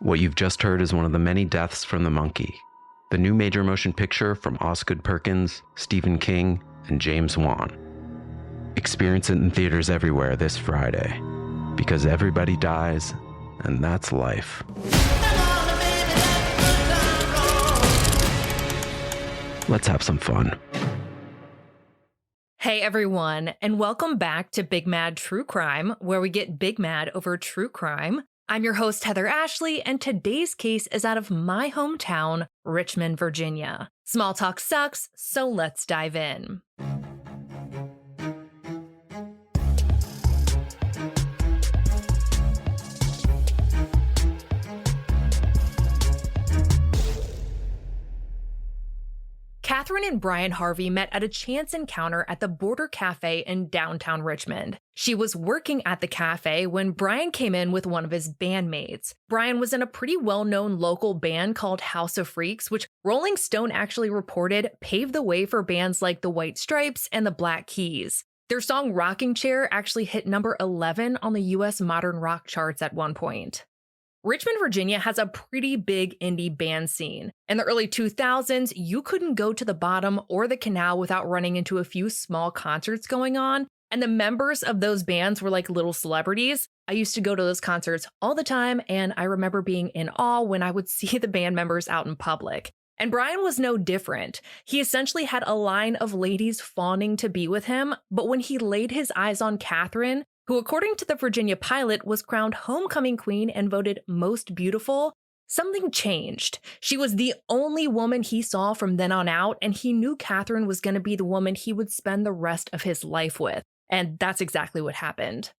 What you've just heard is one of the many deaths from the monkey, the new major motion picture from Osgood Perkins, Stephen King, and James Wan. Experience it in theaters everywhere this Friday, because everybody dies, and that's life. Let's have some fun. Hey everyone, and welcome back to Big Mad True Crime, where we get big mad over true crime. I'm your host, Heather Ashley, and today's case is out of my hometown, Richmond, Virginia. Small talk sucks, so let's dive in. Catherine and Brian Harvey met at a chance encounter at the Border Cafe in downtown Richmond. She was working at the cafe when Brian came in with one of his bandmates. Brian was in a pretty well-known local band called House of Freaks, which Rolling Stone actually reported paved the way for bands like the White Stripes and the Black Keys. Their song Rocking Chair actually hit number 11 on the US modern rock charts at one point. Richmond, Virginia has a pretty big indie band scene. In the early 2000s, you couldn't go to the Bottom or the Canal without running into a few small concerts going on, and the members of those bands were like little celebrities. I used to go to those concerts all the time, and I remember being in awe when I would see the band members out in public. And Brian was no different. He essentially had a line of ladies fawning to be with him, but when he laid his eyes on Catherine, who according to the Virginia Pilot was crowned homecoming queen and voted most beautiful, something changed. She was the only woman he saw from then on out, and he knew Catherine was going to be the woman he would spend the rest of his life with. And that's exactly what happened.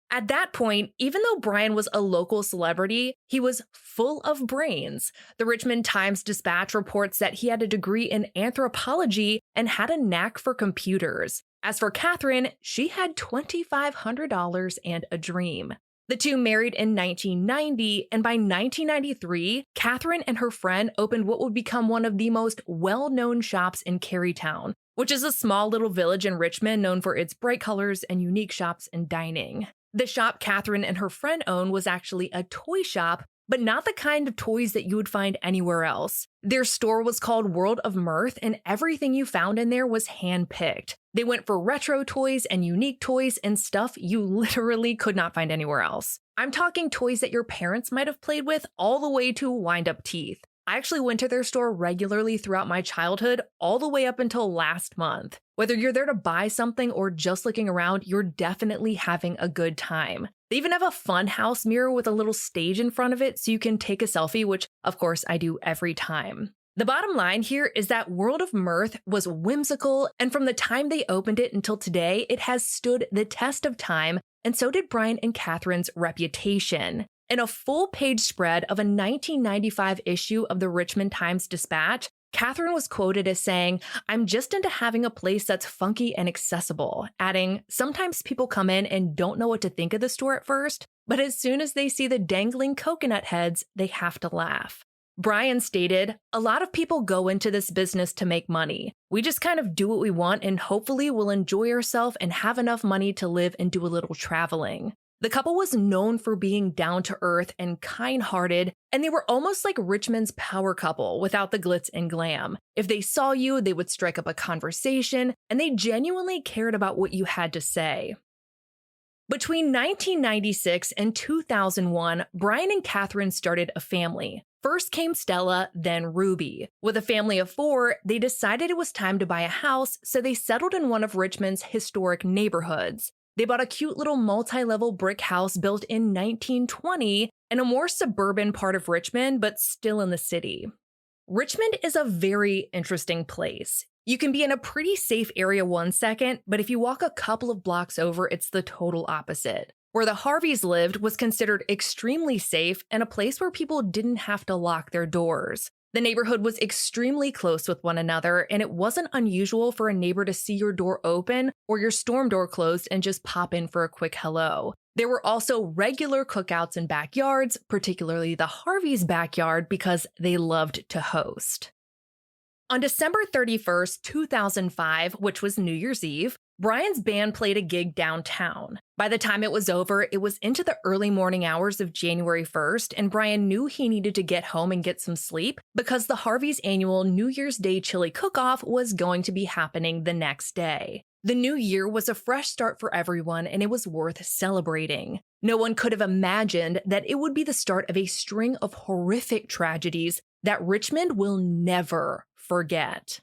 At that point, even though Brian was a local celebrity, he was full of brains. The Richmond Times-Dispatch reports that he had a degree in anthropology and had a knack for computers. As for Catherine, she had $2,500 and a dream. The two married in 1990, and by 1993, Catherine and her friend opened what would become one of the most well-known shops in Carytown, which is a small little village in Richmond known for its bright colors and unique shops and dining. The shop Catherine and her friend owned was actually a toy shop, but not the kind of toys that you would find anywhere else. Their store was called World of Mirth, and everything you found in there was hand-picked. They went for retro toys and unique toys and stuff you literally could not find anywhere else. I'm talking toys that your parents might have played with all the way to wind-up teeth. I actually went to their store regularly throughout my childhood, all the way up until last month. Whether you're there to buy something or just looking around, you're definitely having a good time. They even have a fun house mirror with a little stage in front of it so you can take a selfie, which of course I do every time. The bottom line here is that World of Mirth was whimsical, and from the time they opened it until today, it has stood the test of time, and so did Brian and Catherine's reputation. In a full-page spread of a 1995 issue of the Richmond Times-Dispatch, Catherine was quoted as saying, "I'm just into having a place that's funky and accessible," adding, "Sometimes people come in and don't know what to think of the store at first, but as soon as they see the dangling coconut heads, they have to laugh." Brian stated, "A lot of people go into this business to make money. We just kind of do what we want and hopefully we'll enjoy ourselves and have enough money to live and do a little traveling." The couple was known for being down-to-earth and kind-hearted, and they were almost like Richmond's power couple without the glitz and glam. If they saw you, they would strike up a conversation, and they genuinely cared about what you had to say. Between 1996 and 2001, Brian and Catherine started a family. First came Stella, then Ruby. With a family of 4, they decided it was time to buy a house, so they settled in one of Richmond's historic neighborhoods. They bought a cute little multi-level brick house built in 1920 in a more suburban part of Richmond, but still in the city. Richmond is a very interesting place. You can be in a pretty safe area one second, but if you walk a couple of blocks over, it's the total opposite. Where the Harveys lived was considered extremely safe and a place where people didn't have to lock their doors. The neighborhood was extremely close with one another, and it wasn't unusual for a neighbor to see your door open or your storm door closed and just pop in for a quick hello. There were also regular cookouts in backyards, particularly the Harveys' backyard, because they loved to host. On December 31st, 2005, which was New Year's Eve, Brian's band played a gig downtown. By the time it was over, it was into the early morning hours of January 1st, and Brian knew he needed to get home and get some sleep because the Harvey's annual New Year's Day chili cook-off was going to be happening the next day. The new year was a fresh start for everyone, and it was worth celebrating. No one could have imagined that it would be the start of a string of horrific tragedies that Richmond will never forget.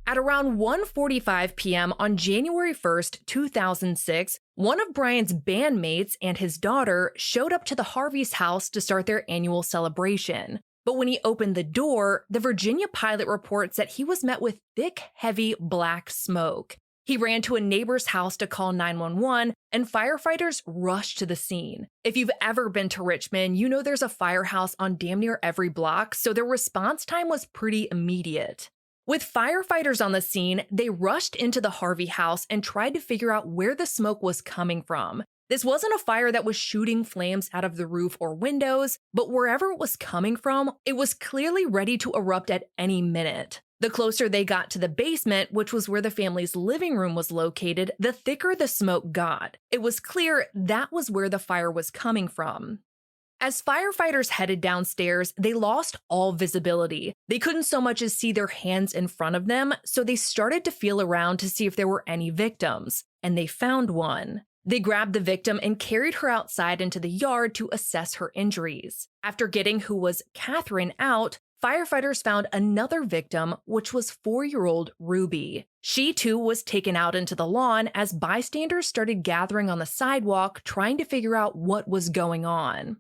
At around 1:45 p.m. on January 1st, 2006, one of Brian's bandmates and his daughter showed up to the Harvey's house to start their annual celebration. But when he opened the door, the Virginia pilot reports that he was met with thick, heavy black smoke. He ran to a neighbor's house to call 911, and firefighters rushed to the scene. If you've ever been to Richmond, you know there's a firehouse on damn near every block, so their response time was pretty immediate. With firefighters on the scene, they rushed into the Harvey house and tried to figure out where the smoke was coming from. This wasn't a fire that was shooting flames out of the roof or windows, but wherever it was coming from, it was clearly ready to erupt at any minute. The closer they got to the basement, which was where the family's living room was located, the thicker the smoke got. It was clear that was where the fire was coming from. As firefighters headed downstairs, they lost all visibility. They couldn't so much as see their hands in front of them, so they started to feel around to see if there were any victims, and they found one. They grabbed the victim and carried her outside into the yard to assess her injuries. After getting who was Catherine out, firefighters found another victim, which was 4-year-old Ruby. She too was taken out into the lawn as bystanders started gathering on the sidewalk trying to figure out what was going on.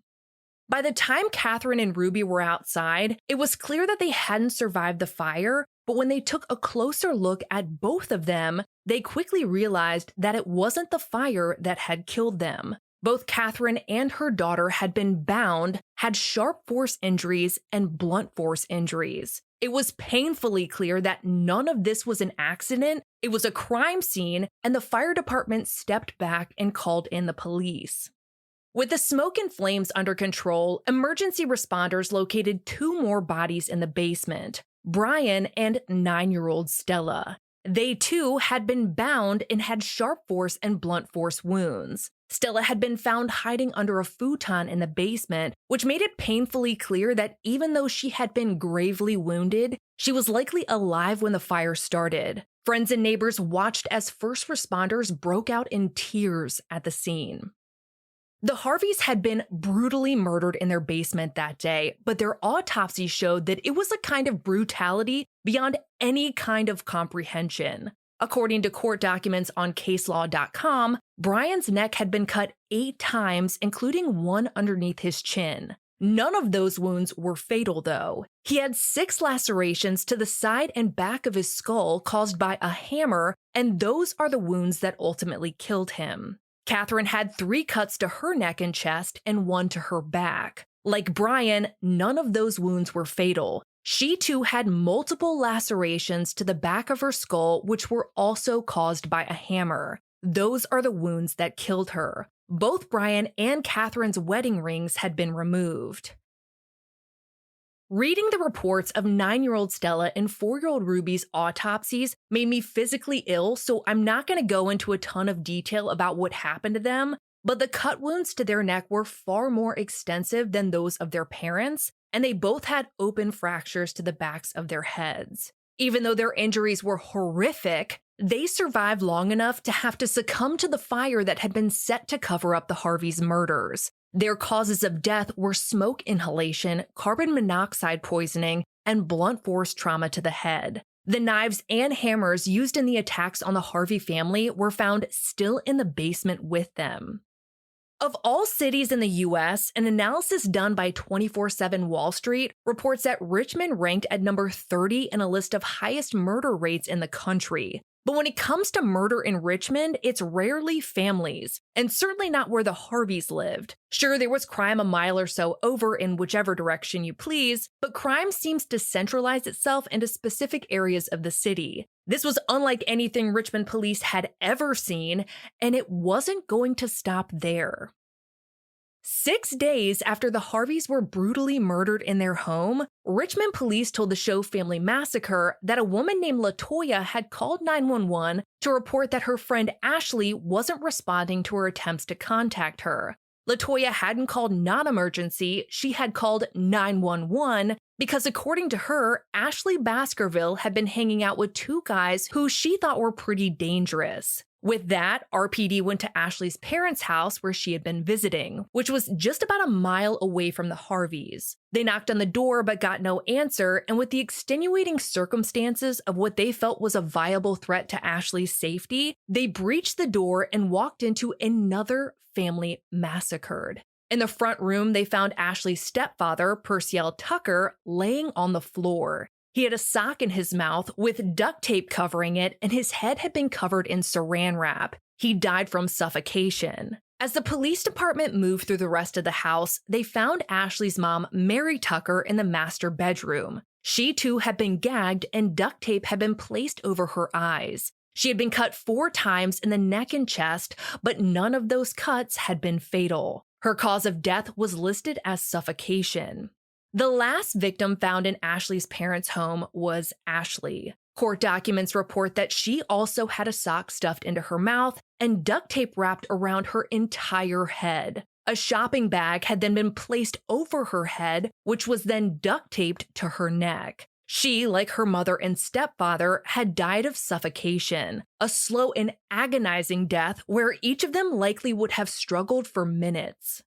By the time Catherine and Ruby were outside, it was clear that they hadn't survived the fire, but when they took a closer look at both of them, they quickly realized that it wasn't the fire that had killed them. Both Catherine and her daughter had been bound, had sharp force injuries, and blunt force injuries. It was painfully clear that none of this was an accident, it was a crime scene, and the fire department stepped back and called in the police. With the smoke and flames under control, emergency responders located 2 more bodies in the basement, Brian and 9-year-old Stella. They too had been bound and had sharp force and blunt force wounds. Stella had been found hiding under a futon in the basement, which made it painfully clear that even though she had been gravely wounded, she was likely alive when the fire started. Friends and neighbors watched as first responders broke out in tears at the scene. The Harveys had been brutally murdered in their basement that day, but their autopsy showed that it was a kind of brutality beyond any kind of comprehension. According to court documents on caselaw.com, Brian's neck had been cut 8 times, including one underneath his chin. None of those wounds were fatal, though. He had 6 lacerations to the side and back of his skull caused by a hammer, and those are the wounds that ultimately killed him. Catherine had 3 cuts to her neck and chest and 1 to her back. Like Brian, none of those wounds were fatal. She too had multiple lacerations to the back of her skull, which were also caused by a hammer. Those are the wounds that killed her. Both Brian and Catherine's wedding rings had been removed. Reading the reports of 9-year-old Stella and 4-year-old Ruby's autopsies made me physically ill, so I'm not going to go into a ton of detail about what happened to them, but the cut wounds to their neck were far more extensive than those of their parents, and they both had open fractures to the backs of their heads. Even though their injuries were horrific, they survived long enough to have to succumb to the fire that had been set to cover up the Harveys' murders. Their causes of death were smoke inhalation, carbon monoxide poisoning, and blunt force trauma to the head. The knives and hammers used in the attacks on the Harvey family were found still in the basement with them. Of all cities in the U.S., an analysis done by 24/7 Wall Street reports that Richmond ranked at number 30 in a list of highest murder rates in the country. But when it comes to murder in Richmond, it's rarely families, and certainly not where the Harveys lived. Sure, there was crime a mile or so over in whichever direction you please, but crime seems to centralize itself into specific areas of the city. This was unlike anything Richmond police had ever seen, and it wasn't going to stop there. 6 days after the Harveys were brutally murdered in their home, Richmond police told the show Family Massacre that a woman named LaToya had called 911 to report that her friend Ashley wasn't responding to her attempts to contact her. LaToya hadn't called non-emergency, she had called 911 because according to her, Ashley Baskerville had been hanging out with 2 guys who she thought were pretty dangerous. With that, RPD went to Ashley's parents' house where she had been visiting, which was just about a mile away from the Harveys. They knocked on the door but got no answer, and with the extenuating circumstances of what they felt was a viable threat to Ashley's safety, they breached the door and walked into another family massacred. In the front room, they found Ashley's stepfather, Purcell Tucker, laying on the floor. He had a sock in his mouth with duct tape covering it, and his head had been covered in saran wrap. He died from suffocation. As the police department moved through the rest of the house, they found Ashley's mom, Mary Tucker, in the master bedroom. She too had been gagged, and duct tape had been placed over her eyes. She had been cut 4 times in the neck and chest, but none of those cuts had been fatal. Her cause of death was listed as suffocation. The last victim found in Ashley's parents' home was Ashley. Court documents report that she also had a sock stuffed into her mouth and duct tape wrapped around her entire head. A shopping bag had then been placed over her head, which was then duct taped to her neck. She, like her mother and stepfather, had died of suffocation, a slow and agonizing death where each of them likely would have struggled for minutes.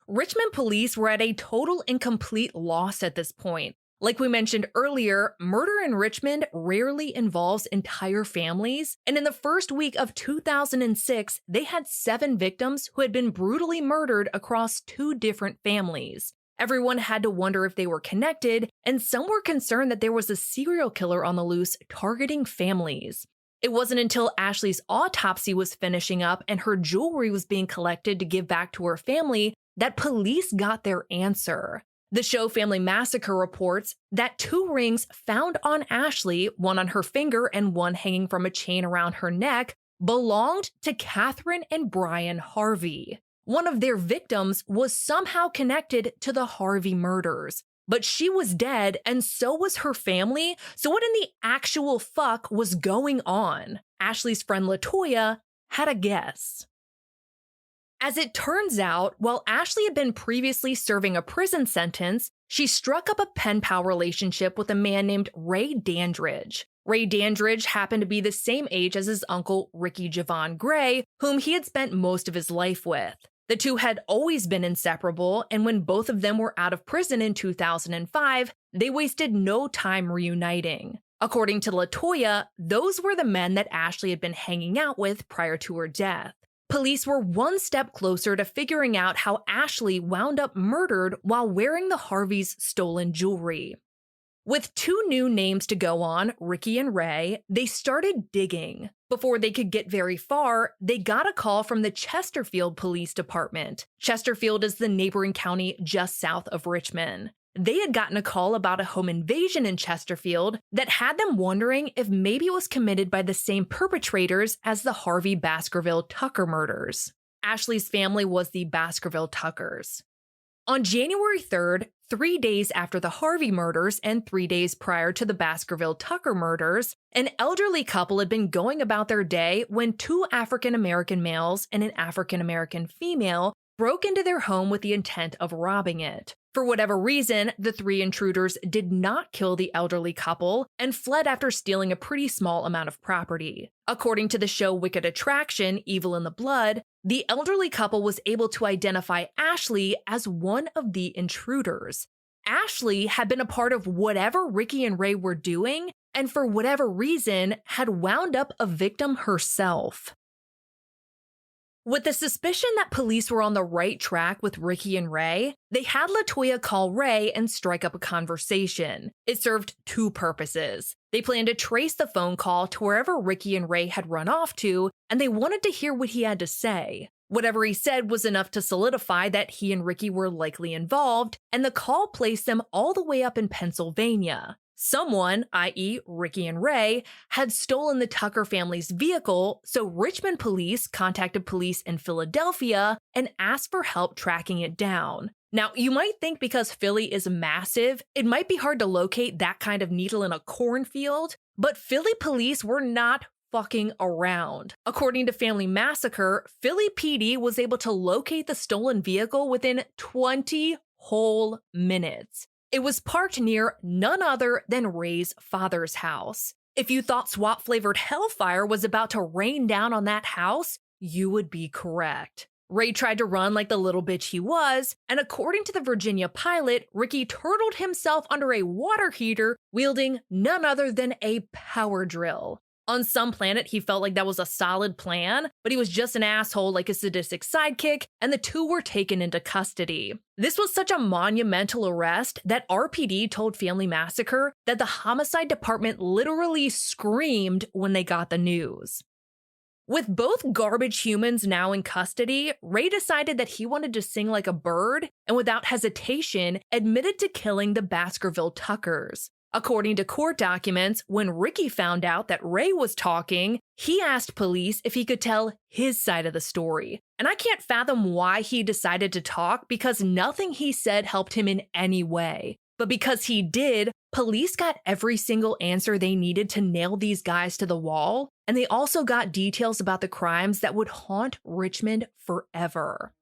Richmond police were at a total and complete loss at this point. Like we mentioned earlier, murder in Richmond rarely involves entire families, and in the first week of 2006, they had 7 victims who had been brutally murdered across 2 different families. Everyone had to wonder if they were connected, and some were concerned that there was a serial killer on the loose targeting families. It wasn't until Ashley's autopsy was finishing up and her jewelry was being collected to give back to her family that police got their answer. The show Family Massacre reports that 2 rings found on Ashley, one on her finger and one hanging from a chain around her neck, belonged to Catherine and Brian Harvey. One of their victims was somehow connected to the Harvey murders, but she was dead and so was her family, so what in the actual fuck was going on? Ashley's friend LaToya had a guess. As it turns out, while Ashley had been previously serving a prison sentence, she struck up a pen pal relationship with a man named Ray Dandridge. Ray Dandridge happened to be the same age as his uncle Ricky Javon Gray, whom he had spent most of his life with. The 2 had always been inseparable, and when both of them were out of prison in 2005, they wasted no time reuniting. According to LaToya, those were the men that Ashley had been hanging out with prior to her death. Police were one step closer to figuring out how Ashley wound up murdered while wearing the Harveys' stolen jewelry. With 2 new names to go on, Ricky and Ray, they started digging. Before they could get very far, they got a call from the Chesterfield Police Department. Chesterfield is the neighboring county just south of Richmond. They had gotten a call about a home invasion in Chesterfield that had them wondering if maybe it was committed by the same perpetrators as the Harvey Baskerville Tucker murders. Ashley's family was the Baskerville Tuckers. On January 3rd, 3 days after the Harvey murders and 3 days prior to the Baskerville Tucker murders, an elderly couple had been going about their day when 2 African-American males and an African-American female broke into their home with the intent of robbing it. For whatever reason, the 3 intruders did not kill the elderly couple and fled after stealing a pretty small amount of property. According to the show Wicked Attraction, Evil in the Blood, the elderly couple was able to identify Ashley as one of the intruders. Ashley had been a part of whatever Ricky and Ray were doing, and for whatever reason, had wound up a victim herself. With the suspicion that police were on the right track with Ricky and Ray, they had LaToya call Ray and strike up a conversation. It served two purposes. They planned to trace the phone call to wherever Ricky and Ray had run off to, and they wanted to hear what he had to say. Whatever he said was enough to solidify that he and Ricky were likely involved, and the call placed them all the way up in Pennsylvania. Someone, i.e. Ricky and Ray, had stolen the Tucker family's vehicle, so Richmond police contacted police in Philadelphia and asked for help tracking it down. Now, you might think because Philly is massive, it might be hard to locate that kind of needle in a cornfield, but Philly police were not fucking around. According to Family Massacre, Philly PD was able to locate the stolen vehicle within 20 whole minutes. It was parked near none other than Ray's father's house. If you thought SWAT-flavored hellfire was about to rain down on that house, you would be correct. Ray tried to run like the little bitch he was, and according to the Virginia Pilot, Ricky turtled himself under a water heater wielding none other than a power drill. On some planet, he felt like that was a solid plan, but he was just an asshole like his sadistic sidekick, and the two were taken into custody. This was such a monumental arrest that RPD told Family Massacre that the homicide department literally screamed when they got the news. With both garbage humans now in custody, Ray decided that he wanted to sing like a bird, and without hesitation, admitted to killing the Baskerville Tuckers. According to court documents, when Ricky found out that Ray was talking, he asked police if he could tell his side of the story. And I can't fathom why he decided to talk because nothing he said helped him in any way. But because he did, police got every single answer they needed to nail these guys to the wall, and they also got details about the crimes that would haunt Richmond forever.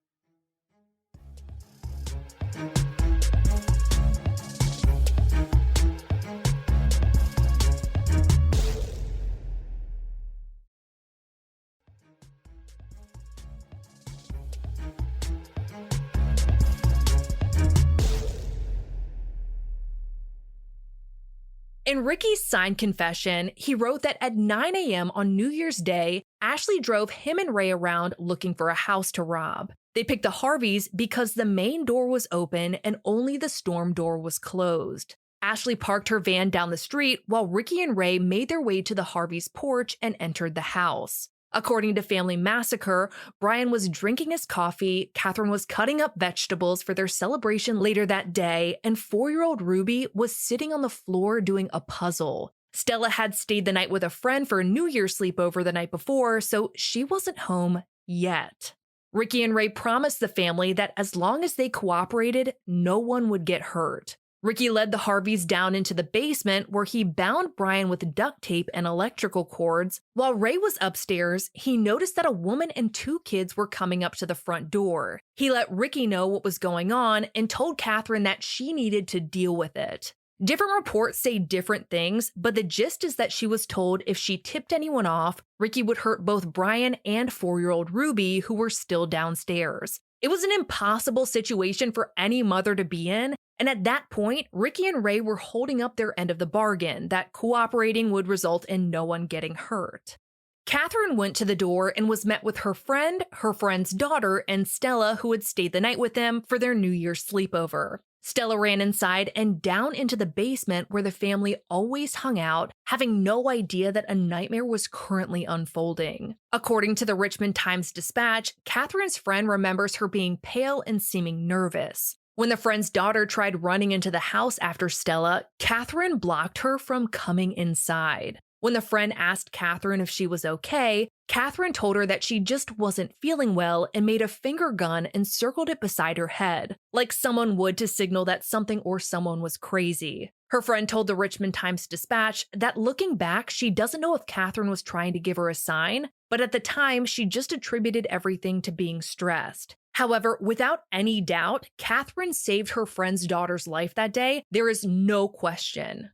In Ricky's signed confession, he wrote that at 9 a.m. on New Year's Day, Ashley drove him and Ray around looking for a house to rob. They picked the Harveys because the main door was open and only the storm door was closed. Ashley parked her van down the street while Ricky and Ray made their way to the Harveys' porch and entered the house. According to Family Massacre, Brian was drinking his coffee, Catherine was cutting up vegetables for their celebration later that day, and 4-year-old Ruby was sitting on the floor doing a puzzle. Stella had stayed the night with a friend for a New Year's sleepover the night before, so she wasn't home yet. Ricky and Ray promised the family that as long as they cooperated, no one would get hurt. Ricky led the Harveys down into the basement where he bound Brian with duct tape and electrical cords. While Ray was upstairs, he noticed that a woman and 2 kids were coming up to the front door. He let Ricky know what was going on and told Catherine that she needed to deal with it. Different reports say different things, but the gist is that she was told if she tipped anyone off, Ricky would hurt both Brian and 4-year-old Ruby, who were still downstairs. It was an impossible situation for any mother to be in, and at that point, Ricky and Ray were holding up their end of the bargain, that cooperating would result in no one getting hurt. Catherine went to the door and was met with her friend, her friend's daughter, and Stella, who had stayed the night with them for their New Year's sleepover. Stella ran inside and down into the basement where the family always hung out, having no idea that a nightmare was currently unfolding. According to the Richmond Times-Dispatch, Catherine's friend remembers her being pale and seeming nervous. When the friend's daughter tried running into the house after Stella, Catherine blocked her from coming inside. When the friend asked Catherine if she was okay, Catherine told her that she just wasn't feeling well and made a finger gun and circled it beside her head, like someone would to signal that something or someone was crazy. Her friend told the Richmond Times-Dispatch that looking back, she doesn't know if Catherine was trying to give her a sign, but at the time, she just attributed everything to being stressed. However, without any doubt, Catherine saved her friend's daughter's life that day. There is no question.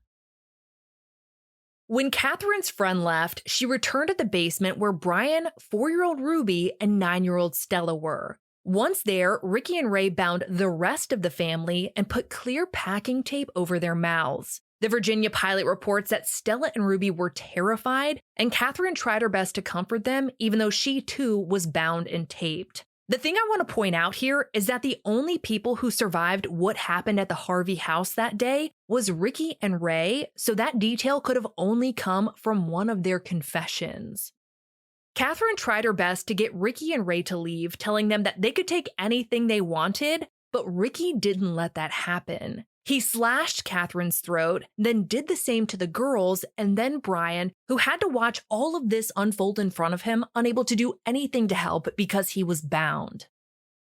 When Catherine's friend left, she returned to the basement where Brian, 4-year-old Ruby, and 9-year-old Stella were. Once there, Ricky and Ray bound the rest of the family and put clear packing tape over their mouths. The Virginia Pilot reports that Stella and Ruby were terrified, and Catherine tried her best to comfort them, even though she too was bound and taped. The thing I want to point out here is that the only people who survived what happened at the Harvey house that day was Ricky and Ray, so that detail could have only come from one of their confessions. Catherine tried her best to get Ricky and Ray to leave, telling them that they could take anything they wanted, but Ricky didn't let that happen. He slashed Catherine's throat, then did the same to the girls, and then Brian, who had to watch all of this unfold in front of him, unable to do anything to help because he was bound.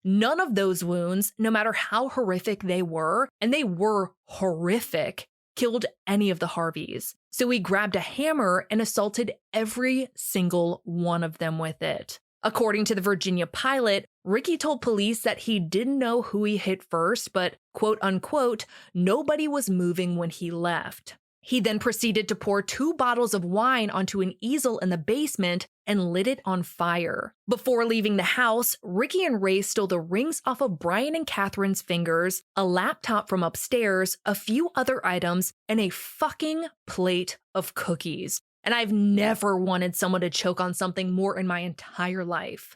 None of those wounds, no matter how horrific they were, and they were horrific, killed any of the Harveys. So he grabbed a hammer and assaulted every single one of them with it. According to the Virginia Pilot, Ricky told police that he didn't know who he hit first, but quote unquote, nobody was moving when he left. He then proceeded to pour 2 bottles of wine onto an easel in the basement and lit it on fire. Before leaving the house, Ricky and Ray stole the rings off of Brian and Catherine's fingers, a laptop from upstairs, a few other items, and a fucking plate of cookies. And I've never wanted someone to choke on something more in my entire life.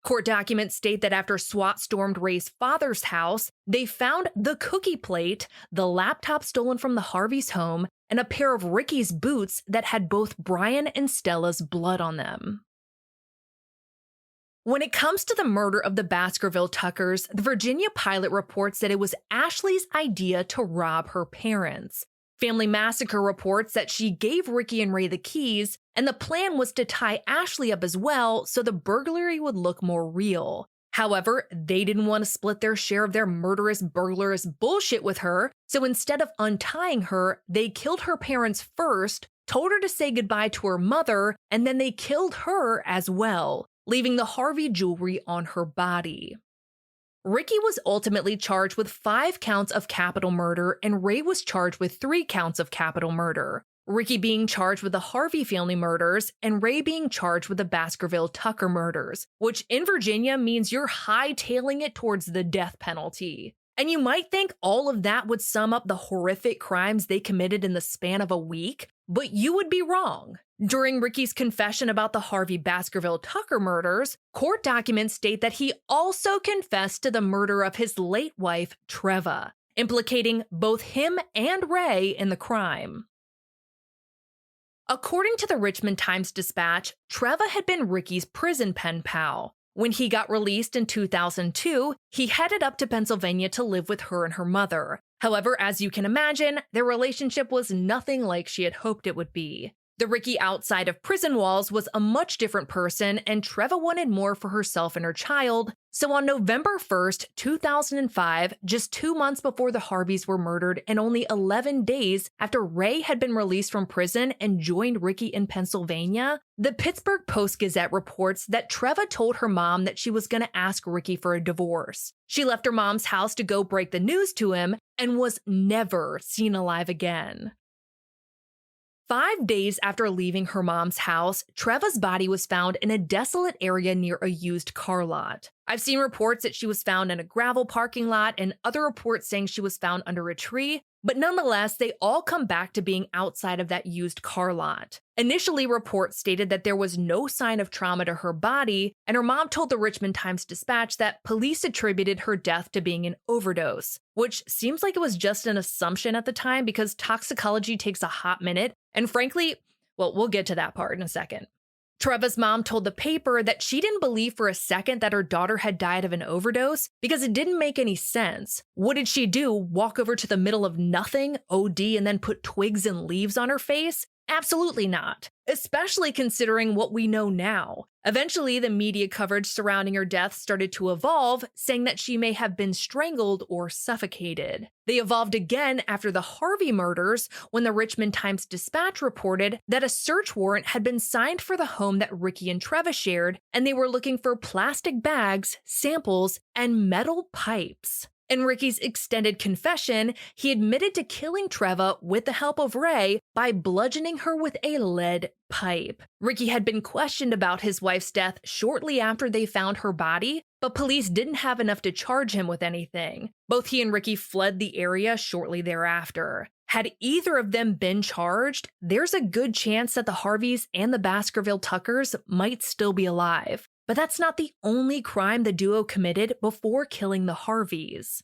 Court documents state that after SWAT stormed Ray's father's house, they found the cookie plate, the laptop stolen from the Harvey's home, and a pair of Ricky's boots that had both Brian and Stella's blood on them. When it comes to the murder of the Baskerville Tuckers, the Virginia Pilot reports that it was Ashley's idea to rob her parents. Family Massacre reports that she gave Ricky and Ray the keys, and the plan was to tie Ashley up as well so the burglary would look more real. However, they didn't want to split their share of their murderous, burglarious bullshit with her, so instead of untying her, they killed her parents first, told her to say goodbye to her mother, and then they killed her as well, leaving the Harvey jewelry on her body. Ricky was ultimately charged with 5 counts of capital murder, and Ray was charged with 3 counts of capital murder. Ricky being charged with the Harvey family murders, and Ray being charged with the Baskerville Tucker murders, which in Virginia means you're hightailing it towards the death penalty. And you might think all of that would sum up the horrific crimes they committed in the span of a week, but you would be wrong. During Ricky's confession about the Harvey Baskerville Tucker murders, court documents state that he also confessed to the murder of his late wife, Treva, implicating both him and Ray in the crime. According to the Richmond Times-Dispatch, Treva had been Ricky's prison pen pal. When he got released in 2002, he headed up to Pennsylvania to live with her and her mother. However, as you can imagine, their relationship was nothing like she had hoped it would be. The Ricky outside of prison walls was a much different person, and Treva wanted more for herself and her child. So on November 1st, 2005, just 2 months before the Harveys were murdered and only 11 days after Ray had been released from prison and joined Ricky in Pennsylvania, the Pittsburgh Post-Gazette reports that Treva told her mom that she was going to ask Ricky for a divorce. She left her mom's house to go break the news to him and was never seen alive again. 5 days after leaving her mom's house, Treva's body was found in a desolate area near a used car lot. I've seen reports that she was found in a gravel parking lot and other reports saying she was found under a tree, but nonetheless, they all come back to being outside of that used car lot. Initially, reports stated that there was no sign of trauma to her body, and her mom told the Richmond Times-Dispatch that police attributed her death to being an overdose, which seems like it was just an assumption at the time because toxicology takes a hot minute, and frankly, well, we'll get to that part in a second. Treva's mom told the paper that she didn't believe for a second that her daughter had died of an overdose because it didn't make any sense. What did she do? Walk over to the middle of nothing, OD, and then put twigs and leaves on her face? Absolutely not, especially considering what we know now. Eventually, the media coverage surrounding her death started to evolve, saying that she may have been strangled or suffocated. They evolved again after the Harvey murders, when the Richmond Times-Dispatch reported that a search warrant had been signed for the home that Ricky and Treva shared, and they were looking for plastic bags, samples, and metal pipes. In Ricky's extended confession, he admitted to killing Treva with the help of Ray by bludgeoning her with a lead pipe. Ricky had been questioned about his wife's death shortly after they found her body, but police didn't have enough to charge him with anything. Both he and Ricky fled the area shortly thereafter. Had either of them been charged, there's a good chance that the Harveys and the Baskerville Tuckers might still be alive. But that's not the only crime the duo committed before killing the Harveys.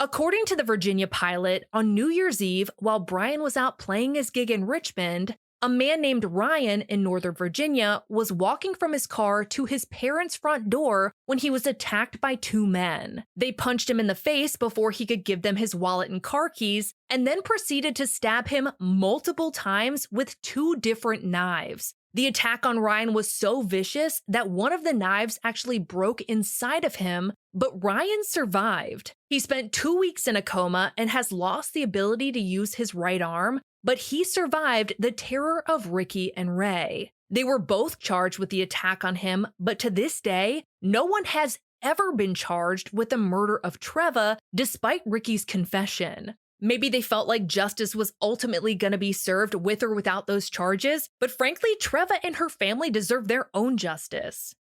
According to the Virginia Pilot, on New Year's Eve, while Brian was out playing his gig in Richmond, a man named Ryan in Northern Virginia was walking from his car to his parents' front door when he was attacked by two men. They punched him in the face before he could give them his wallet and car keys, and then proceeded to stab him multiple times with two different knives. The attack on Ryan was so vicious that one of the knives actually broke inside of him, but Ryan survived. He spent 2 weeks in a coma and has lost the ability to use his right arm, but he survived the terror of Ricky and Ray. They were both charged with the attack on him, but to this day, no one has ever been charged with the murder of Treva, despite Ricky's confession. Maybe they felt like justice was ultimately going to be served with or without those charges, but frankly, Treva and her family deserve their own justice.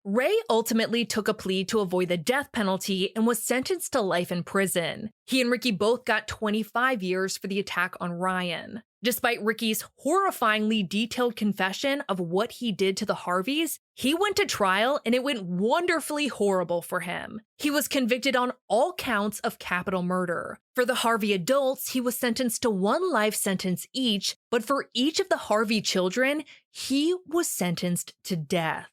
Ray ultimately took a plea to avoid the death penalty and was sentenced to life in prison. He and Ricky both got 25 years for the attack on Ryan. Despite Ricky's horrifyingly detailed confession of what he did to the Harveys, he went to trial and it went wonderfully horrible for him. He was convicted on all counts of capital murder. For the Harvey adults, he was sentenced to 1 life sentence each, but for each of the Harvey children, he was sentenced to death.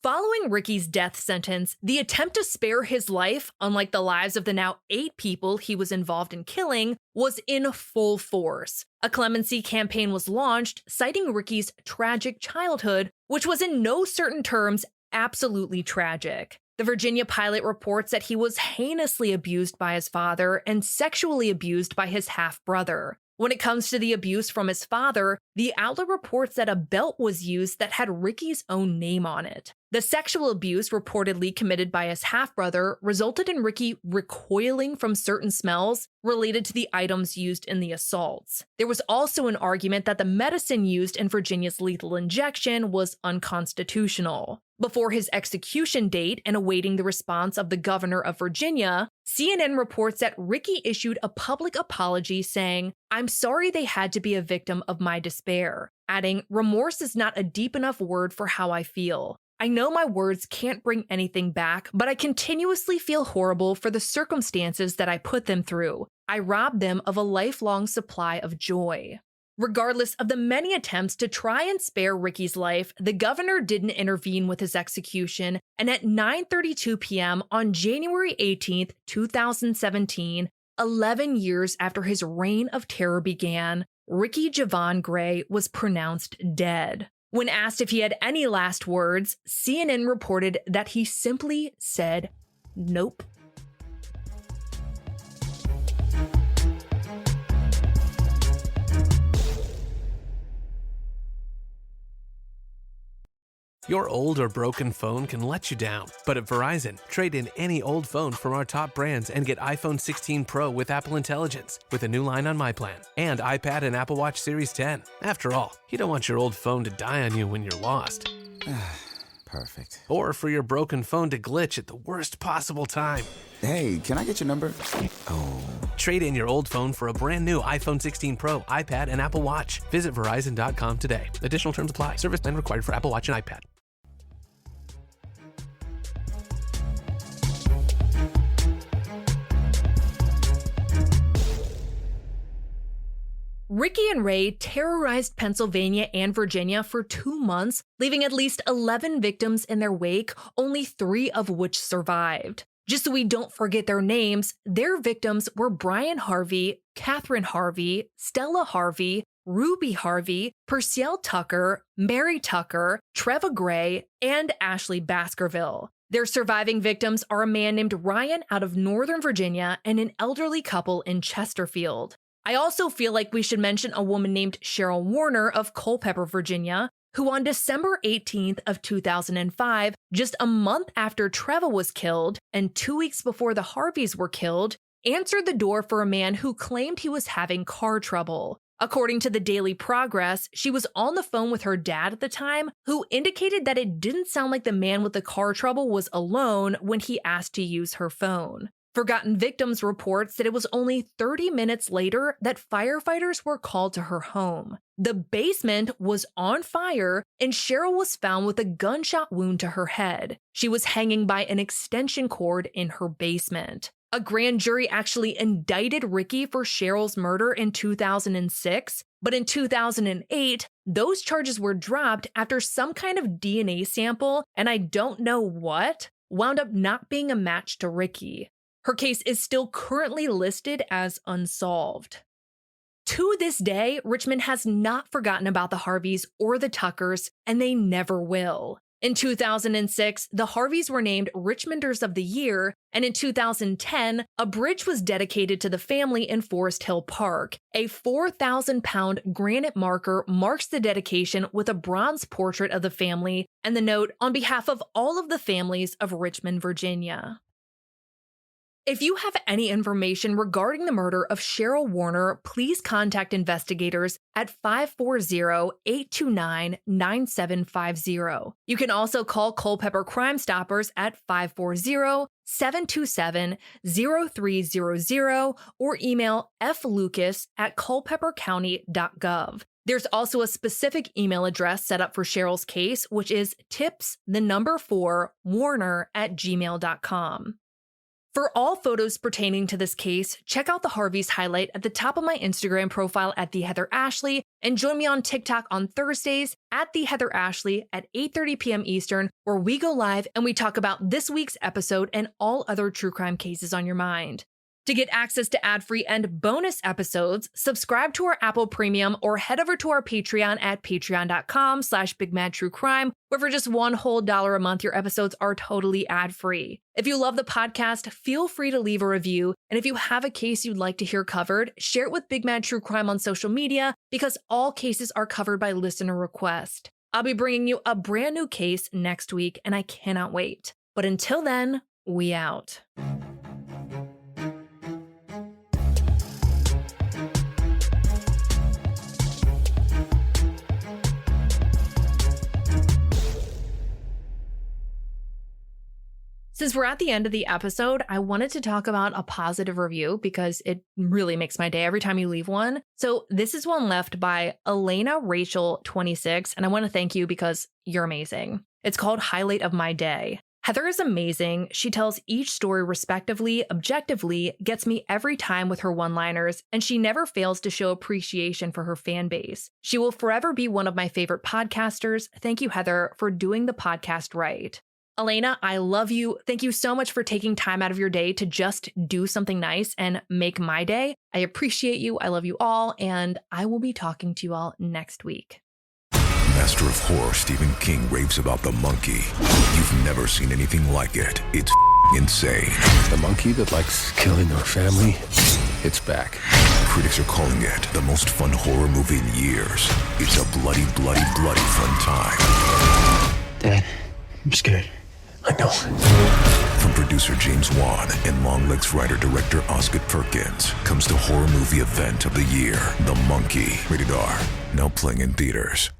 Following Ricky's death sentence, the attempt to spare his life, unlike the lives of the now 8 people he was involved in killing, was in full force. A clemency campaign was launched, citing Ricky's tragic childhood, which was in no certain terms absolutely tragic. The Virginia Pilot reports that he was heinously abused by his father and sexually abused by his half-brother. When it comes to the abuse from his father, the outlet reports that a belt was used that had Ricky's own name on it. The sexual abuse reportedly committed by his half-brother resulted in Ricky recoiling from certain smells related to the items used in the assaults. There was also an argument that the medicine used in Virginia's lethal injection was unconstitutional. Before his execution date and awaiting the response of the governor of Virginia, CNN reports that Ricky issued a public apology saying, "I'm sorry they had to be a victim of my despair," adding, "Remorse is not a deep enough word for how I feel. I know my words can't bring anything back, but I continuously feel horrible for the circumstances that I put them through. I robbed them of a lifelong supply of joy." Regardless of the many attempts to try and spare Ricky's life, the governor didn't intervene with his execution, and at 9:32 p.m. on January 18, 2017, 11 years after his reign of terror began, Ricky Javon Gray was pronounced dead. When asked if he had any last words, CNN reported that he simply said, "Nope." Your old or broken phone can let you down, but at Verizon, trade in any old phone from our top brands and get iPhone 16 Pro with Apple Intelligence with a new line on My Plan and iPad and Apple Watch Series 10. After all, you don't want your old phone to die on you when you're lost. Perfect. Or for your broken phone to glitch at the worst possible time. Hey, can I get your number? Oh. Trade in your old phone for a brand new iPhone 16 Pro, iPad, and Apple Watch. Visit Verizon.com today. Additional terms apply. Service plan required for Apple Watch and iPad. Ricky and Ray terrorized Pennsylvania and Virginia for 2 months, leaving at least 11 victims in their wake, only 3 of which survived. Just so we don't forget their names, their victims were Brian Harvey, Catherine Harvey, Stella Harvey, Ruby Harvey, Purcell Tucker, Mary Tucker, Treva Gray, and Ashley Baskerville. Their surviving victims are a man named Ryan out of Northern Virginia and an elderly couple in Chesterfield. I also feel like we should mention a woman named Cheryl Warner of Culpeper, Virginia, who on December 18th of 2005, just a month after Treva was killed and 2 weeks before the Harveys were killed, answered the door for a man who claimed he was having car trouble. According to the Daily Progress, she was on the phone with her dad at the time, who indicated that it didn't sound like the man with the car trouble was alone when he asked to use her phone. Forgotten Victims reports that it was only 30 minutes later that firefighters were called to her home. The basement was on fire, and Cheryl was found with a gunshot wound to her head. She was hanging by an extension cord in her basement. A grand jury actually indicted Ricky for Cheryl's murder in 2006, but in 2008, those charges were dropped after some kind of DNA sample, and I don't know what, wound up not being a match to Ricky. Her case is still currently listed as unsolved. To this day, Richmond has not forgotten about the Harveys or the Tuckers, and they never will. In 2006, the Harveys were named Richmonders of the Year, and in 2010, a bridge was dedicated to the family in Forest Hill Park. A 4,000-pound granite marker marks the dedication with a bronze portrait of the family and the note, "On behalf of all of the families of Richmond, Virginia." If you have any information regarding the murder of Cheryl Warner, please contact investigators at 540-829-9750. You can also call Culpeper Crime Stoppers at 540-727-0300 or email flucas@culpepercounty.gov. There's also a specific email address set up for Cheryl's case, which is tips4warner@gmail.com. For all photos pertaining to this case, check out the Harveys highlight at the top of my Instagram profile at @TheHeatherAshley, and join me on TikTok on Thursdays at @TheHeatherAshley at 8:30 p.m. Eastern, where we go live and we talk about this week's episode and all other true crime cases on your mind. To get access to ad-free and bonus episodes, subscribe to our Apple Premium or head over to our Patreon at patreon.com/BigMadTrueCrime, where for just $1 whole a month, your episodes are totally ad-free. If you love the podcast, feel free to leave a review. And if you have a case you'd like to hear covered, share it with Big Mad True Crime on social media, because all cases are covered by listener request. I'll be bringing you a brand new case next week, and I cannot wait. But until then, we out. Since we're at the end of the episode, I wanted to talk about a positive review because it really makes my day every time you leave one. So this is one left by Elena Rachel 26, and I want to thank you because you're amazing. It's called Highlight of My Day. Heather is amazing. She tells each story respectively, objectively, gets me every time with her one-liners, and she never fails to show appreciation for her fan base. She will forever be one of my favorite podcasters. Thank you, Heather, for doing the podcast right. Elena, I love you. Thank you so much for taking time out of your day to just do something nice and make my day. I appreciate you. I love you all, and I will be talking to you all next week. Master of horror Stephen King raves about the monkey. You've never seen anything like it. It's insane. The monkey that likes killing our family, it's back. Critics are calling it the most fun horror movie in years. It's a bloody, bloody, bloody fun time. Dad, I'm scared. I know. From producer James Wan and Longlegs writer-director Osgood Perkins comes the horror movie event of the year, The Monkey. Rated R. Now playing in theaters.